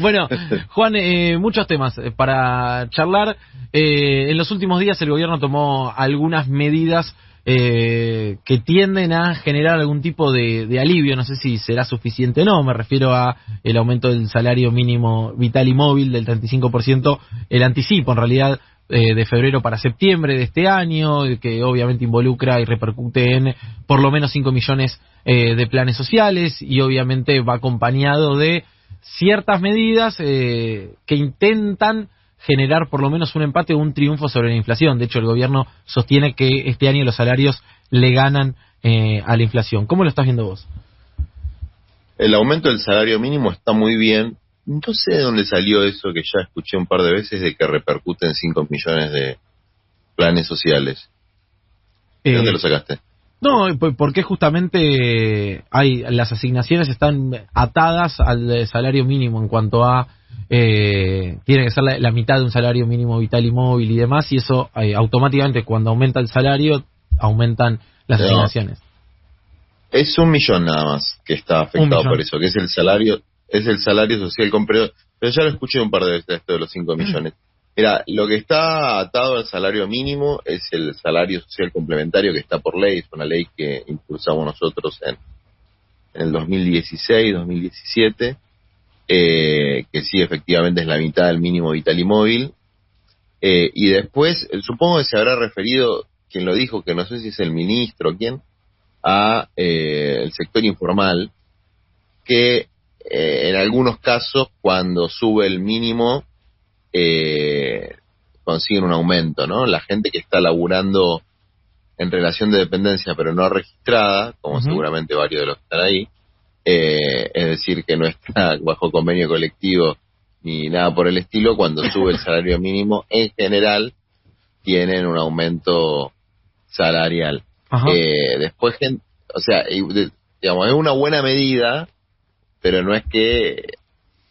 Bueno, Juan, muchos temas para charlar. En los últimos días el gobierno tomó algunas medidas que tienden a generar algún tipo de alivio. No sé si será suficiente o no. Me refiero a el aumento del salario mínimo vital y móvil del 35%, el anticipo en realidad de febrero para septiembre de este año, que obviamente involucra y repercute en por lo menos 5 millones de planes sociales, y obviamente va acompañado de ciertas medidas que intentan generar por lo menos un empate o un triunfo sobre la inflación. De hecho, el gobierno sostiene que este año los salarios le ganan a la inflación. ¿Cómo lo estás viendo vos? El aumento del salario mínimo está muy bien. No sé de dónde salió eso que ya escuché un par de veces de que repercute en 5 millones de planes sociales. ¿De dónde lo sacaste? No, porque justamente las asignaciones están atadas al salario mínimo en cuanto a tiene que ser la mitad de un salario mínimo vital y móvil y demás, y eso automáticamente cuando aumenta el salario aumentan las asignaciones. Es 1 millón nada más que está afectado por eso, que es el salario social completo. Pero ya lo escuché un par de veces esto de los 5 millones. Mira, lo que está atado al salario mínimo es el salario social complementario que está por ley, es una ley que impulsamos nosotros en el 2016, 2017, que sí, efectivamente es la mitad del mínimo vital y móvil. Y después, supongo que se habrá referido, quien lo dijo, que no sé si es el ministro o quién, a el sector informal, que en algunos casos, cuando sube el mínimo, consiguen un aumento, ¿no? La gente que está laburando en relación de dependencia pero no registrada, como seguramente varios de los que están ahí, es decir, que no está bajo convenio colectivo ni nada por el estilo, cuando sube el salario mínimo, en general tienen un aumento salarial. Después, o sea, digamos, es una buena medida, pero no es que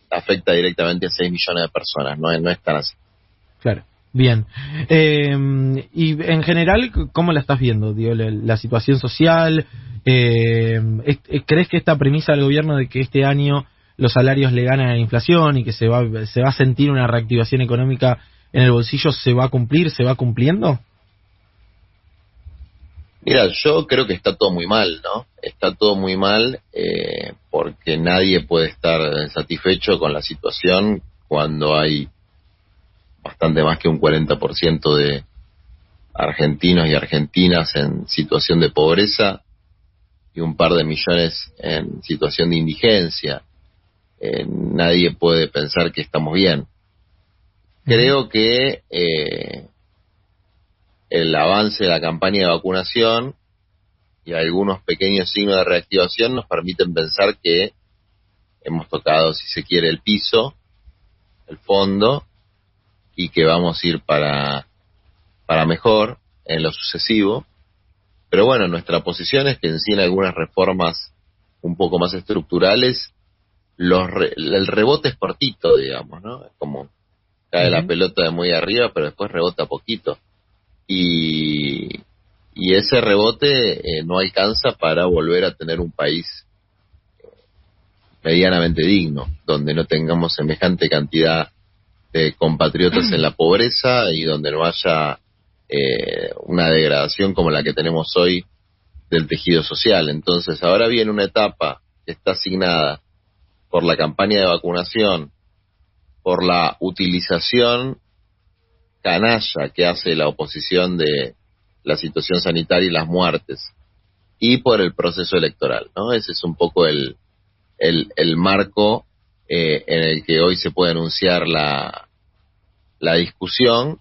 afecta directamente a 6 millones de personas, no es tan así. Claro, bien. Y en general, ¿cómo la estás viendo? Digo, la situación social, ¿crees que esta premisa del gobierno de que este año los salarios le ganan a la inflación y que se va a sentir una reactivación económica en el bolsillo se va a cumplir, se va cumpliendo? Mira, yo creo que está todo muy mal, ¿no? Está todo muy mal porque nadie puede estar satisfecho con la situación cuando hay bastante más que un 40% de argentinos y argentinas en situación de pobreza y un par de millones en situación de indigencia. Nadie puede pensar que estamos bien. Creo que el avance de la campaña de vacunación y algunos pequeños signos de reactivación nos permiten pensar que hemos tocado, si se quiere, el piso, el fondo, y que vamos a ir para mejor en lo sucesivo. Pero bueno, nuestra posición es que en sí en algunas reformas un poco más estructurales el rebote es cortito, digamos, ¿no? Es como cae la pelota de muy arriba, pero después rebota poquito. Y ese rebote no alcanza para volver a tener un país medianamente digno, donde no tengamos semejante cantidad de compatriotas en la pobreza y donde no haya una degradación como la que tenemos hoy del tejido social. Entonces ahora viene una etapa que está asignada por la campaña de vacunación, por la utilización canalla que hace la oposición de la situación sanitaria y las muertes, y por el proceso electoral, ¿no? Ese es un poco el marco en el que hoy se puede anunciar la discusión,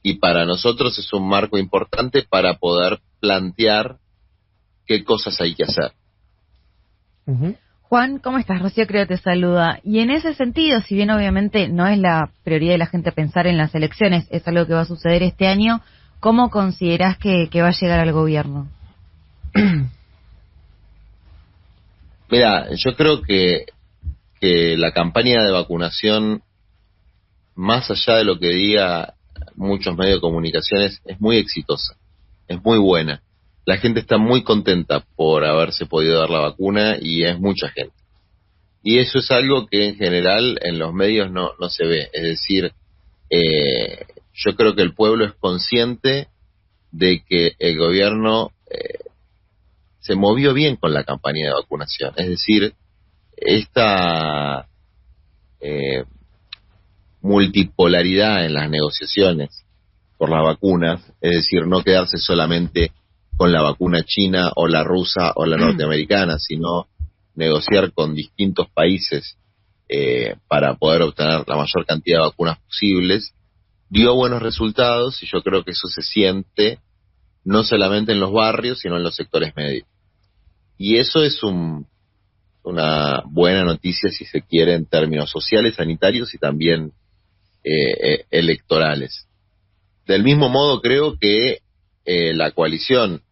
y para nosotros es un marco importante para poder plantear qué cosas hay que hacer. Juan, ¿cómo estás? Rocío creo te saluda. Y en ese sentido, si bien obviamente no es la prioridad de la gente pensar en las elecciones, es algo que va a suceder este año, ¿cómo considerás que va a llegar al gobierno? Mira, yo creo que la campaña de vacunación, más allá de lo que diga muchos medios de comunicación, es muy exitosa, es muy buena. La gente está muy contenta por haberse podido dar la vacuna, y es mucha gente. Y eso es algo que en general en los medios no se ve. Es decir, yo creo que el pueblo es consciente de que el gobierno se movió bien con la campaña de vacunación. Es decir, esta multipolaridad en las negociaciones por las vacunas, es decir, no quedarse solamente con la vacuna china o la rusa o la norteamericana, sino negociar con distintos países para poder obtener la mayor cantidad de vacunas posibles, dio buenos resultados y yo creo que eso se siente no solamente en los barrios, sino en los sectores medios. Y eso es una buena noticia, si se quiere, en términos sociales, sanitarios y también electorales. Del mismo modo, creo que la coalición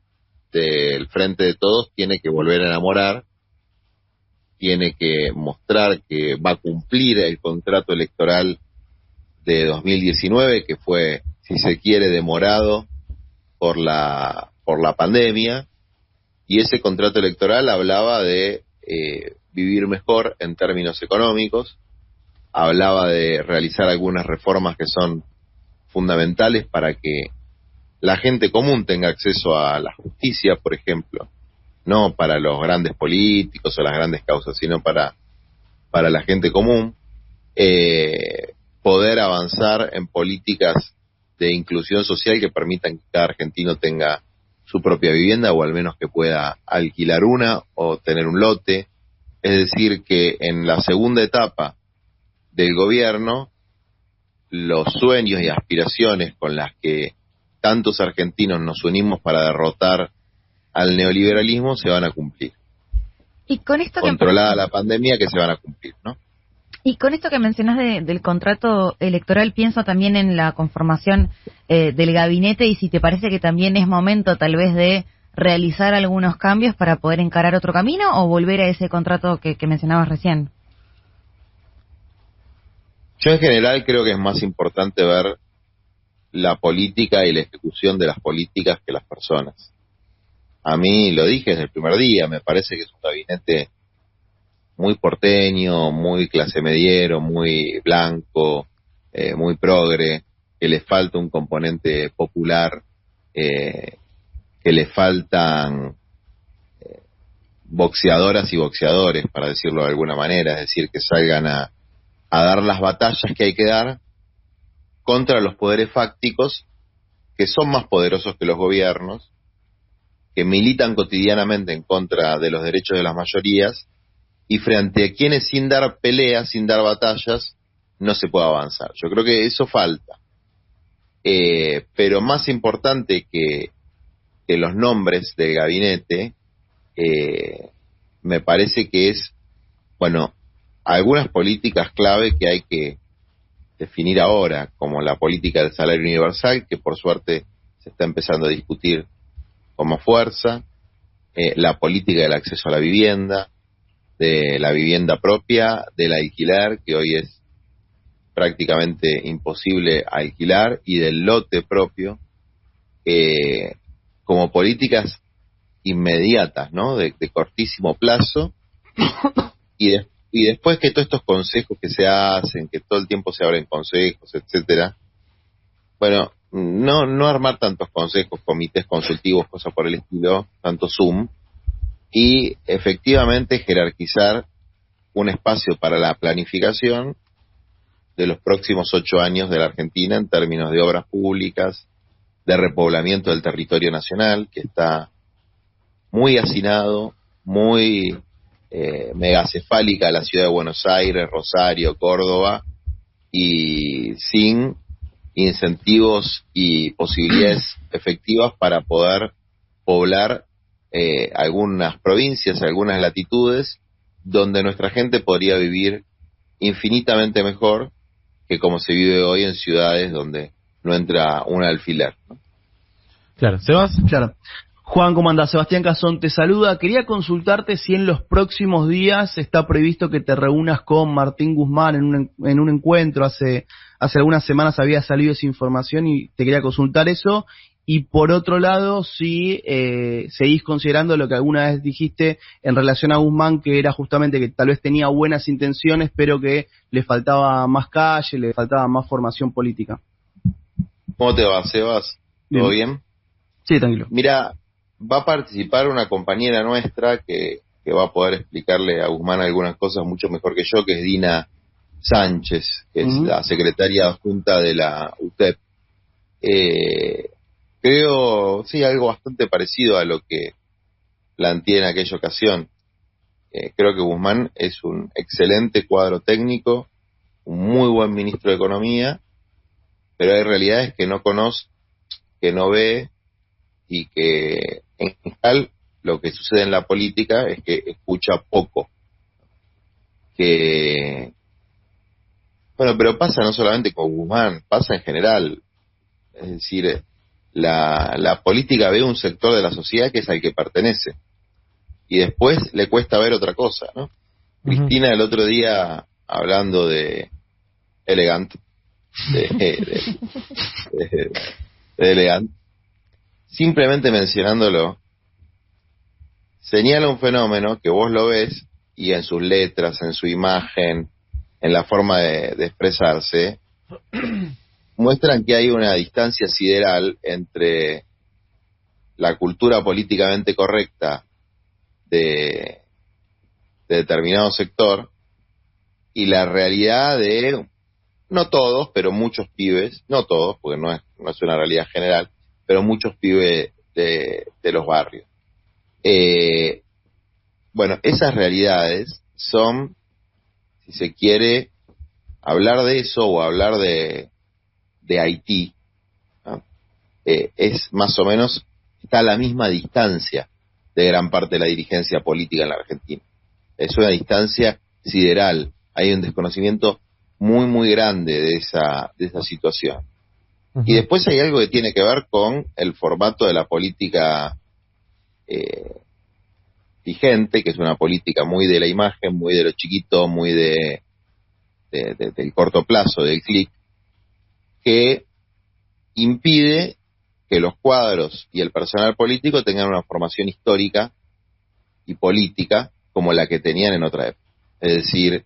del Frente de Todos tiene que volver a enamorar, tiene que mostrar que va a cumplir el contrato electoral de 2019, que fue, si se quiere, demorado por la pandemia, y ese contrato electoral hablaba de vivir mejor en términos económicos, hablaba de realizar algunas reformas que son fundamentales para que la gente común tenga acceso a la justicia, por ejemplo, no para los grandes políticos o las grandes causas, sino para la gente común, poder avanzar en políticas de inclusión social que permitan que cada argentino tenga su propia vivienda, o al menos que pueda alquilar una o tener un lote. Es decir, que en la segunda etapa del gobierno, los sueños y aspiraciones con las que tantos argentinos nos unimos para derrotar al neoliberalismo se van a cumplir. Y con esto controlada la pandemia, que se van a cumplir, ¿no? Y con esto que mencionás del contrato electoral, pienso también en la conformación del gabinete, y si te parece que también es momento tal vez de realizar algunos cambios para poder encarar otro camino, o volver a ese contrato que mencionabas recién. Yo en general creo que es más importante ver la política y la ejecución de las políticas que las personas. A mí, lo dije desde el primer día, me parece que es un gabinete muy porteño, muy clase mediero, muy blanco, muy progre, que le falta un componente popular, que le faltan boxeadoras y boxeadores, para decirlo de alguna manera, es decir, que salgan a dar las batallas que hay que dar contra los poderes fácticos, que son más poderosos que los gobiernos, que militan cotidianamente en contra de los derechos de las mayorías, y frente a quienes sin dar peleas, sin dar batallas, no se puede avanzar. Yo creo que eso falta. Pero más importante que los nombres del gabinete, me parece que es, bueno, algunas políticas clave que hay que definir ahora, como la política del salario universal, que por suerte se está empezando a discutir como fuerza, la política del acceso a la vivienda, de la vivienda propia, del alquiler, que hoy es prácticamente imposible alquilar, y del lote propio, como políticas inmediatas, ¿no? De cortísimo plazo, y después que todos estos consejos que se hacen, que todo el tiempo se abren consejos, etcétera, bueno, no armar tantos consejos, comités consultivos, cosas por el estilo, tanto Zoom, y efectivamente jerarquizar un espacio para la planificación de los próximos 8 años de la Argentina en términos de obras públicas, de repoblamiento del territorio nacional, que está muy hacinado, muy megacefálica la ciudad de Buenos Aires, Rosario, Córdoba, y sin incentivos y posibilidades efectivas para poder poblar algunas provincias, algunas latitudes, donde nuestra gente podría vivir infinitamente mejor que como se vive hoy en ciudades donde no entra un alfiler, ¿no? Claro, ¿Sebas? Claro. Juan, ¿cómo andás? Sebastián Cazón te saluda. Quería consultarte si en los próximos días está previsto que te reúnas con Martín Guzmán en un encuentro. Hace algunas semanas había salido esa información y te quería consultar eso. Y por otro lado, si seguís considerando lo que alguna vez dijiste en relación a Guzmán, que era justamente que tal vez tenía buenas intenciones, pero que le faltaba más calle, le faltaba más formación política. ¿Cómo te va, Sebas? ¿Todo bien? Sí, tranquilo. Mira, va a participar una compañera nuestra que va a poder explicarle a Guzmán algunas cosas mucho mejor que yo, que es Dina Sánchez, que es la secretaria adjunta de la UTEP. Creo, sí, algo bastante parecido a lo que planteé en aquella ocasión. Creo que Guzmán es un excelente cuadro técnico, un muy buen ministro de Economía, pero hay realidades que no conoce, que no ve, y que en general lo que sucede en la política es que escucha poco. Bueno, pero pasa no solamente con Guzmán, pasa en general. Es decir, la política ve un sector de la sociedad que es al que pertenece, y después le cuesta ver otra cosa, ¿no? Cristina el otro día, hablando de Elegant, de Elegant, simplemente mencionándolo, señala un fenómeno que vos lo ves, y en sus letras, en su imagen, en la forma de expresarse, muestran que hay una distancia sideral entre la cultura políticamente correcta de determinado sector y la realidad de, no todos, pero muchos pibes, no todos, porque no es una realidad general, pero muchos pibes de los barrios. Bueno, esas realidades son, si se quiere, hablar de eso o hablar de Haití, ¿no? Es más o menos, está a la misma distancia de gran parte de la dirigencia política en la Argentina. Es una distancia sideral, hay un desconocimiento muy, muy grande de esa situación. Uh-huh. Y después hay algo que tiene que ver con el formato de la política vigente, que es una política muy de la imagen, muy de lo chiquito, muy del corto plazo, del clic, que impide que los cuadros y el personal político tengan una formación histórica y política como la que tenían en otra época. Es decir,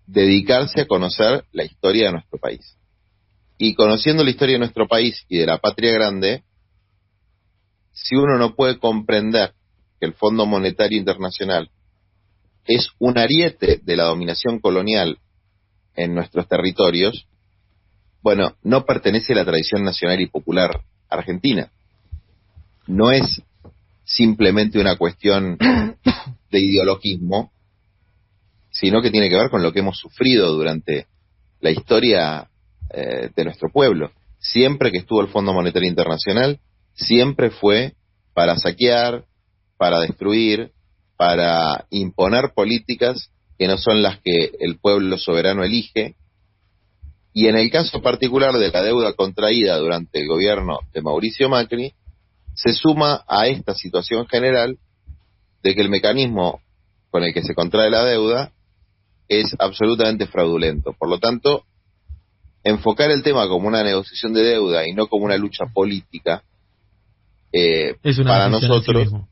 dedicarse a conocer la historia de nuestro país. Y conociendo la historia de nuestro país y de la patria grande, si uno no puede comprender que el Fondo Monetario Internacional es un ariete de la dominación colonial en nuestros territorios, bueno, no pertenece a la tradición nacional y popular argentina. No es simplemente una cuestión de ideologismo, sino que tiene que ver con lo que hemos sufrido durante la historia de nuestro pueblo. Siempre que estuvo el Fondo Monetario Internacional, siempre fue para saquear, para destruir, para imponer políticas que no son las que el pueblo soberano elige. Y en el caso particular de la deuda contraída durante el gobierno de Mauricio Macri, se suma a esta situación general de que el mecanismo con el que se contrae la deuda es absolutamente fraudulento. Por lo tanto, enfocar el tema como una negociación de deuda y no como una lucha política, es una para decisión nosotros... en sí mismo.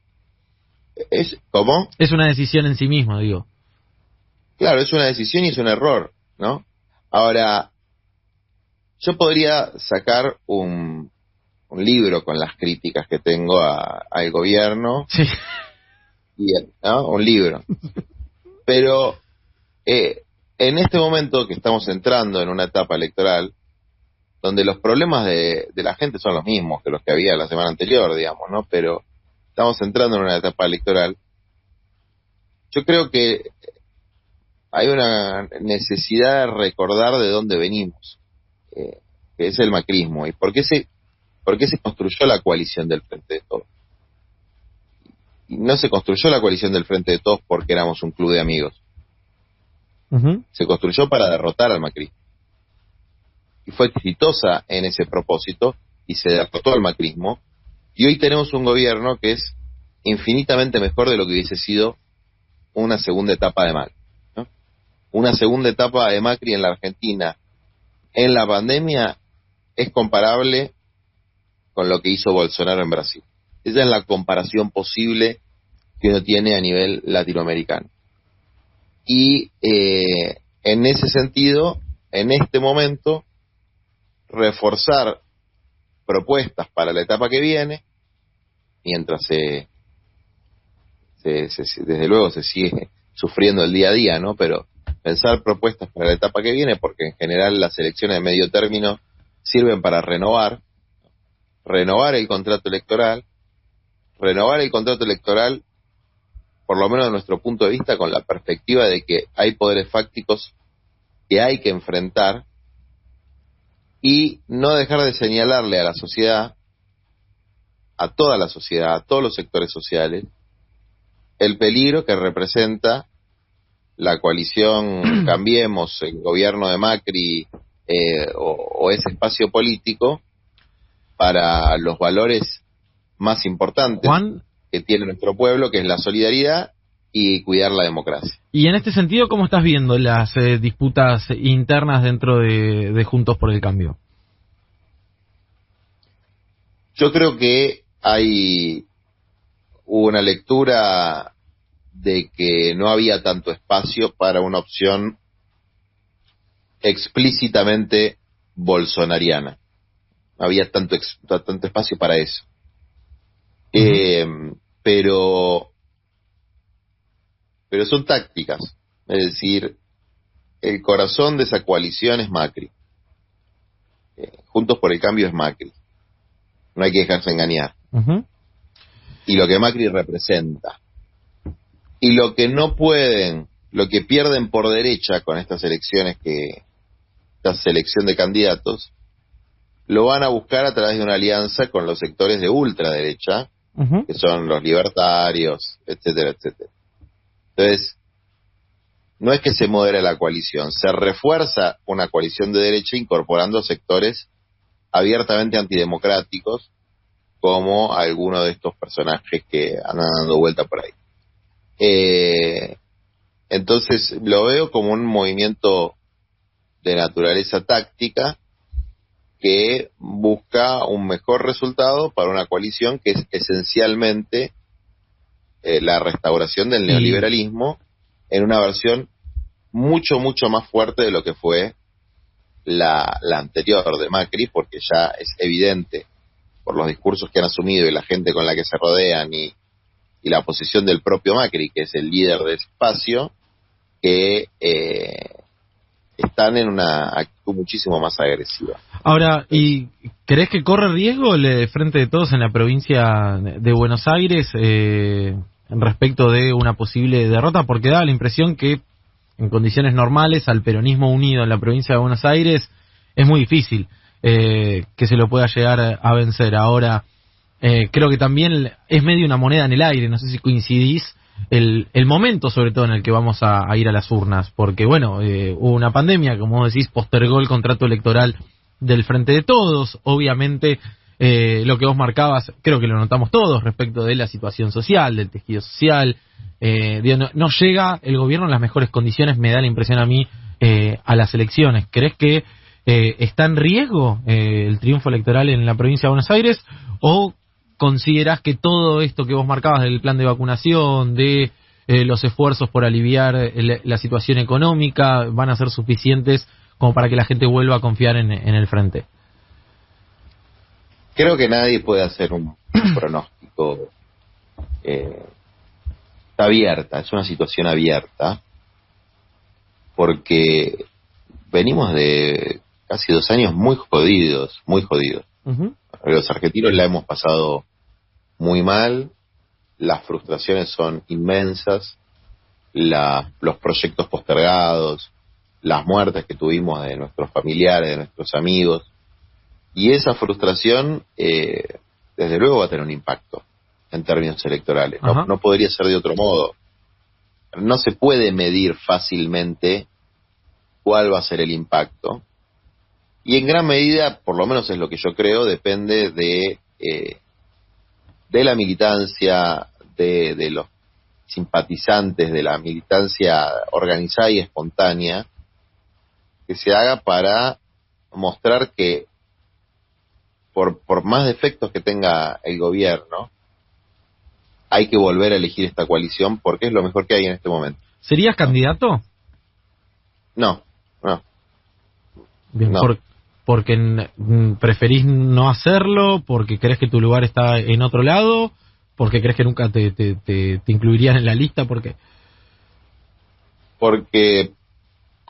¿Cómo? Es una decisión en sí misma, digo. Claro, es una decisión y es un error, ¿no? Ahora, yo podría sacar un libro con las críticas que tengo al gobierno. Sí. ¿No? Un libro. Pero en este momento que estamos entrando en una etapa electoral, donde los problemas de la gente son los mismos que los que había la semana anterior, digamos, ¿no? Pero estamos entrando en una etapa electoral, yo creo que hay una necesidad de recordar de dónde venimos, que es el macrismo, y por qué se construyó la coalición del Frente de Todos. Y no se construyó la coalición del Frente de Todos porque éramos un club de amigos. Uh-huh. Se construyó para derrotar al macrismo. Y fue exitosa en ese propósito, y se derrotó al macrismo, y hoy tenemos un gobierno que es infinitamente mejor de lo que hubiese sido una segunda etapa de Macri, ¿no? Una segunda etapa de Macri en la Argentina en la pandemia es comparable con lo que hizo Bolsonaro en Brasil. Esa es la comparación posible que uno tiene a nivel latinoamericano. Y en ese sentido, en este momento, reforzar propuestas para la etapa que viene, mientras desde luego se sigue sufriendo el día a día, ¿no? Pero pensar propuestas para la etapa que viene, porque en general las elecciones de medio término sirven para renovar el contrato electoral, por lo menos de nuestro punto de vista, con la perspectiva de que hay poderes fácticos que hay que enfrentar, y no dejar de señalarle a la sociedad, a toda la sociedad, a todos los sectores sociales, el peligro que representa la coalición Cambiemos, el gobierno de Macri, o ese espacio político, para los valores más importantes Juan, que tiene nuestro pueblo, que es la solidaridad y cuidar la democracia. y en este sentido, ¿cómo estás viendo las disputas internas dentro de Juntos por el Cambio? Yo creo que hubo una lectura de que no había tanto espacio para una opción explícitamente bolsonariana. No había tanto espacio para eso. Pero son tácticas. Es decir, el corazón de esa coalición es Macri. Juntos por el Cambio es Macri. No hay que dejarse engañar. Y lo que Macri representa. Y lo que no pueden, lo que pierden por derecha con estas elecciones, esta selección de candidatos, lo van a buscar a través de una alianza con los sectores de ultraderecha, que son los libertarios, etcétera, etcétera. Entonces, no es que se modere la coalición, se refuerza una coalición de derecha incorporando sectores abiertamente antidemocráticos, como algunos de estos personajes que andan dando vuelta por ahí. Entonces lo veo como un movimiento de naturaleza táctica que busca un mejor resultado para una coalición que es esencialmente la restauración del neoliberalismo en una versión mucho más fuerte de lo que fue la anterior de Macri, porque ya es evidente por los discursos que han asumido y la gente con la que se rodean y la posición del propio Macri, que es el líder de ese espacio, que están en una actitud muchísimo más agresiva. Ahora, ¿y crees que corre riesgo el Frente de Todos en la provincia de Buenos Aires respecto de una posible derrota? Porque da la impresión que en condiciones normales al peronismo unido en la provincia de Buenos Aires es muy difícil que se lo pueda llegar a vencer. Ahora, creo que también es medio una moneda en el aire, no sé si coincidís, el momento sobre todo en el que vamos a ir a las urnas, porque bueno, hubo una pandemia, como vos decís, postergó el contrato electoral del Frente de Todos, obviamente lo que vos marcabas, creo que lo notamos todos respecto de la situación social, del tejido social, no llega el gobierno en las mejores condiciones, me da la impresión a mí, a las elecciones. ¿Crees que está en riesgo el triunfo electoral en la provincia de Buenos Aires, o considerás que todo esto que vos marcabas del plan de vacunación, de los esfuerzos por aliviar la situación económica, van a ser suficientes como para que la gente vuelva a confiar en el frente? Creo que nadie puede hacer un pronóstico. Está abierta, es una situación abierta, porque venimos de casi 2 años muy jodidos. Los argentinos la hemos pasado muy mal, las frustraciones son inmensas, los proyectos postergados, las muertes que tuvimos de nuestros familiares, de nuestros amigos, y esa frustración desde luego va a tener un impacto en términos electorales. No podría ser de otro modo. No se puede medir fácilmente cuál va a ser el impacto, y en gran medida, por lo menos es lo que yo creo, depende de la militancia, de los simpatizantes, de la militancia organizada y espontánea que se haga para mostrar que por más defectos que tenga el gobierno, hay que volver a elegir esta coalición porque es lo mejor que hay en este momento. ¿Serías candidato? No. Bien, No. Porque preferís no hacerlo, porque crees que tu lugar está en otro lado, porque crees que nunca te incluirían en la lista, porque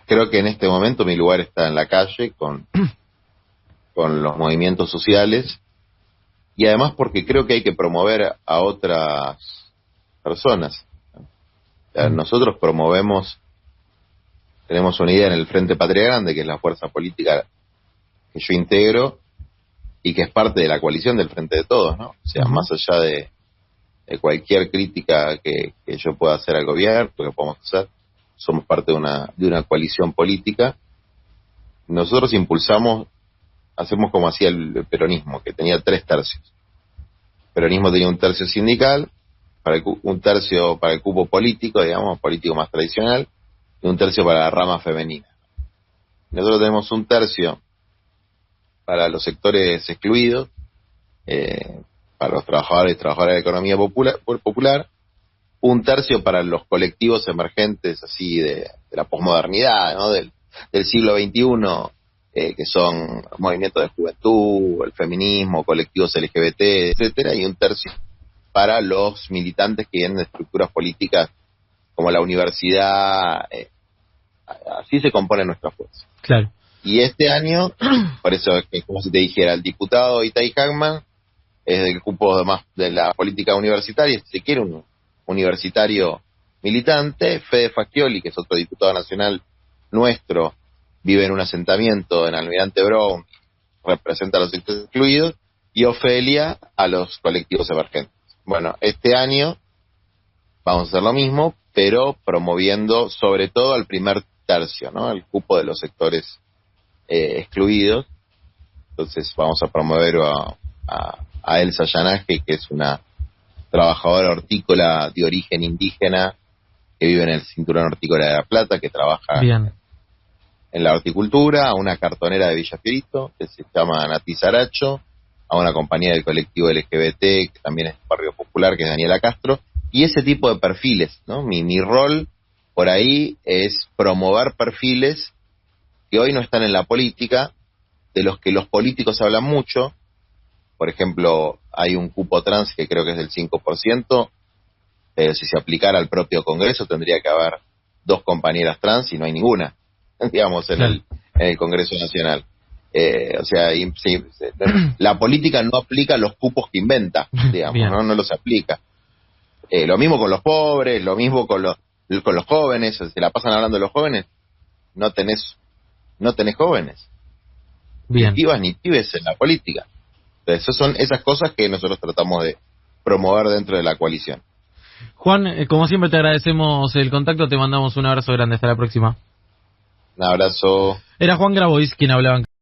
Creo que en este momento mi lugar está en la calle con los movimientos sociales, y además porque creo que hay que promover a otras personas. O sea, nosotros tenemos una idea en el Frente Patria Grande, que es la fuerza política que yo integro y que es parte de la coalición del Frente de Todos, ¿no? O sea, más allá de cualquier crítica que yo pueda hacer al gobierno, que podemos hacer, somos parte de una coalición política. Nosotros hacemos como hacía el peronismo, que tenía 3 tercios. El peronismo tenía un tercio sindical, un tercio para el cupo político, digamos, político más tradicional, y un tercio para la rama femenina. Nosotros tenemos un tercio para los sectores excluidos, para los trabajadores y trabajadoras de la economía popular, un tercio para los colectivos emergentes así de la posmodernidad, ¿no? del siglo XXI, que son movimientos de juventud, el feminismo, colectivos LGBT, etcétera, y un tercio para los militantes que vienen de estructuras políticas como la universidad. Así se compone nuestra fuerza. claro. Y este año, por eso es como si te dijera, el diputado Itai Hackman es del cupo más de la política universitaria, si se quiere un universitario militante. Fede Facchioli, que es otro diputado nacional nuestro, vive en un asentamiento en Almirante Brown, representa a los sectores excluidos, y Ofelia a los colectivos emergentes. Bueno, este año vamos a hacer lo mismo, pero promoviendo sobre todo al primer tercio, ¿no? El cupo de los sectores excluidos. Entonces vamos a promover a Elsa Yanaje, que es una trabajadora hortícola de origen indígena que vive en el cinturón hortícola de La Plata, que trabaja Bien. en la horticultura, a una cartonera de Villa Fiorito que se llama Nati Saracho, a una compañera del colectivo LGBT que también es barrio popular, que es Daniela Castro, y ese tipo de perfiles, ¿no? Mi rol por ahí es promover perfiles que hoy no están en la política, de los que los políticos hablan mucho. Por ejemplo, hay un cupo trans que creo que es del 5%, pero si se aplicara al propio Congreso tendría que haber 2 compañeras trans y no hay ninguna, digamos, en el Congreso Nacional. O sea, la política no aplica los cupos que inventa, digamos, no los aplica. Lo mismo con los pobres, lo mismo con los jóvenes. Se la pasan hablando de los jóvenes, no tenés jóvenes, Bien. ni pibas ni pibes en la política. Entonces, son esas cosas que nosotros tratamos de promover dentro de la coalición. Juan, como siempre te agradecemos el contacto, te mandamos un abrazo grande, hasta la próxima. Un abrazo. Era Juan Grabois quien hablaba en